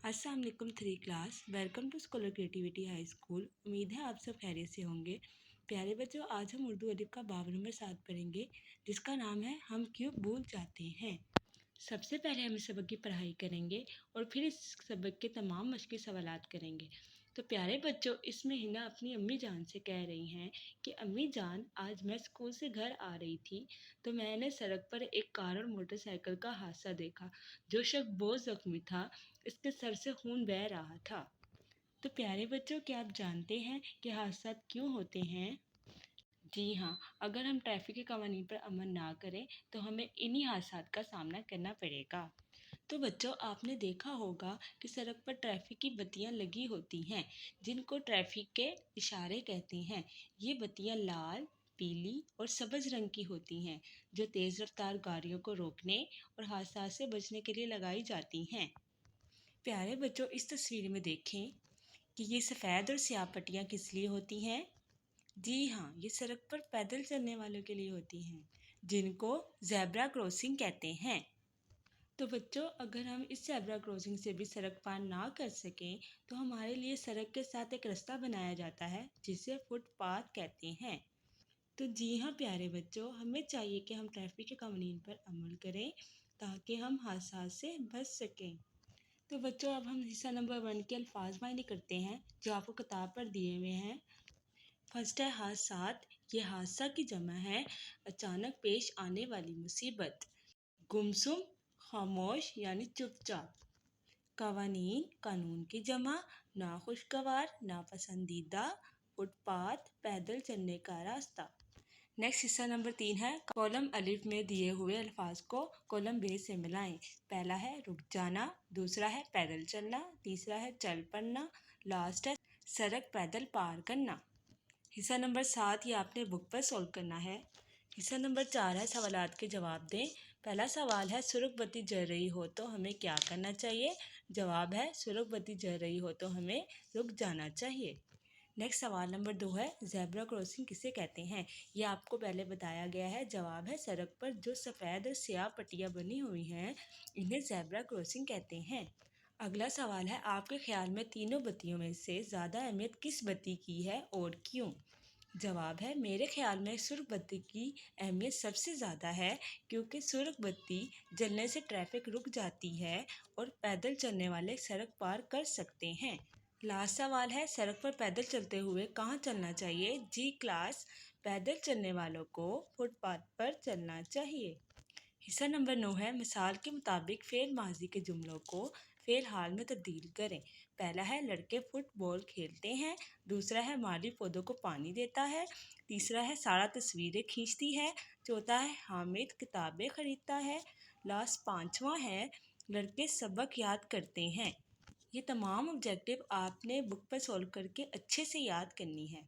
अस्सलाम वालेकुम 3 class. Welcome to Scholar Creativity High School. उम्मीद है आप सब खैरियत से होंगे। प्यारे बच्चों, आज हम उर्दू अदब का बाब नंबर 7 पढ़ेंगे, जिसका नाम है हम क्यों भूल जाते हैं। सबसे पहले हम इस सबक की पढ़ाई करेंगे और फिर इस सबक के तमाम मश्की सवालात करेंगे। तो प्यारे बच्चों, इसमें हिना अपनी अम्मी जान से कह रही हैं कि अम्मी जान, आज मैं स्कूल से घर आ रही थी तो मैंने सड़क पर एक कार और मोटरसाइकिल का हादसा देखा। जो शख्स बहुत ज़ख्मी था, इसके सर से खून बह रहा था। तो प्यारे बच्चों, क्या आप जानते हैं कि हादसा क्यों होते हैं? जी हाँ, अगर हम ट्रैफिक के कानून पर अमल ना करें तो हमें इन्हीं हादसात का सामना करना पड़ेगा। तो बच्चों, आपने देखा होगा कि सड़क पर ट्रैफिक की बत्तियां लगी होती हैं, जिनको ट्रैफिक के इशारे कहते हैं। ये बत्तियां लाल, पीली और सब्ज रंग की होती हैं, जो तेज़ रफ्तार गाड़ियों को रोकने और हादसा से बचने के लिए लगाई जाती हैं। प्यारे बच्चों, इस तस्वीर में देखें कि ये सफ़ेद और स्याह पट्टियाँ किस लिए होती हैं। जी हाँ, ये सड़क पर पैदल चलने वालों के लिए होती हैं, जिनको ज़ेब्रा क्रॉसिंग कहते हैं। तो बच्चों, अगर हम इस ज़ेब्रा क्रॉसिंग से भी सड़क पार ना कर सकें तो हमारे लिए सड़क के साथ एक रास्ता बनाया जाता है, जिसे फुटपाथ कहते हैं। तो जी हाँ प्यारे बच्चों, हमें चाहिए कि हम ट्रैफिक के कानून पर अमल करें ताकि हम हादसा से बच सकें। तो बच्चों, अब हम हिस्सा नंबर 1 के अल्फाज मायने करते हैं, जो आपको किताब पर दिए हुए हैं। फर्स्ट है हादसात। ये हादसा की जमा है अचानक पेश आने वाली मुसीबत। गुमसुम, खामोश यानी चुपचाप। कवानीन, कानून की जमा। नाखुशगवार, नापसंदीदा। फुटपाथ, पैदल चलने का रास्ता। नेक्स्ट हिस्सा नंबर 3 है कॉलम अलिफ में दिए हुए अल्फाज को कॉलम बे से मिलाएं। पहला है रुक जाना, दूसरा है पैदल चलना, तीसरा है चल पड़ना, लास्ट है सड़क पैदल पार करना। हिस्सा नंबर 7 ये आपने बुक पर सॉल्व करना है। हिस्सा नंबर 4 है सवालात के जवाब दें। पहला सवाल है सुर्ख बत्ती जल रही हो तो हमें क्या करना चाहिए। जवाब है सुर्ख बत्ती जल रही हो तो हमें रुक जाना चाहिए। नेक्स्ट सवाल नंबर 2 है ज़ेब्रा क्रॉसिंग किसे कहते हैं। ये आपको पहले बताया गया है। जवाब है सड़क पर जो सफ़ेद और स्याह पट्टियाँ बनी हुई हैं, इन्हें ज़ेब्रा क्रॉसिंग कहते हैं। अगला सवाल है आपके ख्याल में तीनों बत्तियों में से ज़्यादा अहमियत किस बत्ती की है और क्यों। जवाब है मेरे ख्याल में सुर्ख बत्ती की अहमियत सबसे ज़्यादा है, क्योंकि सुर्ख बत्ती जलने से ट्रैफिक रुक जाती है और पैदल चलने वाले सड़क पार कर सकते हैं। लास्ट सवाल है सड़क पर पैदल चलते हुए कहाँ चलना चाहिए। जी क्लास, पैदल चलने वालों को फुटपाथ पर चलना चाहिए। हिस्सा नंबर 9 है मिसाल के मुताबिक फ़ेल माजी के जुमलों को फ़ेल हाल में तब्दील करें। पहला है लड़के फुटबॉल खेलते हैं, दूसरा है माली पौधों को पानी देता है, तीसरा है सारा तस्वीरें खींचती है, चौथा है हामिद किताबें खरीदता है, लास्ट पांचवा है लड़के सबक याद करते हैं। ये तमाम ऑब्जेक्टिव आपने बुक पर सॉल्व करके अच्छे से याद करनी है।